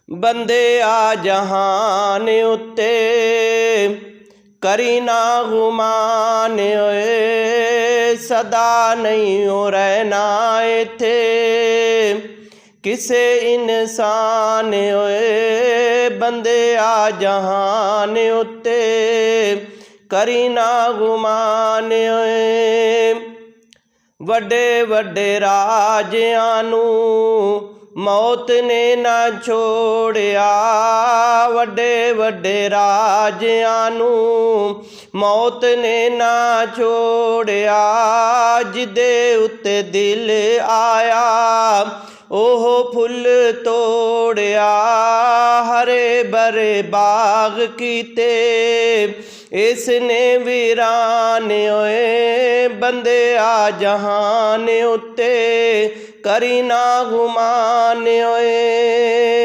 ਬੰਦਿਆ ਜਹਾਨ ਉੱਤੇ ਕਰੀ ਨਾ ਗੁਮਾਨ ਓਏ ਸਦਾ ਨਹੀਂ ਓ ਰਹਿਣਾ ਇੱਥੇ ਕਿਸੇ ਇਨਸਾਨ ਓਏ ਬੰਦਿਆ ਜਹਾਨ ਉੱਤੇ ਕਰੀ ਨਾ ਗੁਮਾਨ ਓਏ ਵੱਡੇ ਵੱਡੇ ਰਾਜਿਆਂ ਨੂੰ ਮੌਤ ਨੇ ਨਾ ਛੋੜਿਆ ਵੱਡੇ ਵੱਡੇ ਰਾਜਿਆਂ ਨੂੰ ਮੌਤ ਨੇ ਨਾ ਛੋੜਿਆ ਜਿਹਦੇ ਉੱਤੇ ਦਿਲ ਆਇਆ ਉਹ ਫੁੱਲ ਤੋੜਿਆ ਹਰੇ ਭਰੇ ਬਾਗ ਕੀਤੇ ਇਸ ਨੇ ਵੀਰਾਨ ਓਏ ਬੰਦਿਆ ਜਹਾਨ ਉੱਤੇ ਕਰੀ ਨਾ ਗੁਮਾਨ ਓਏ।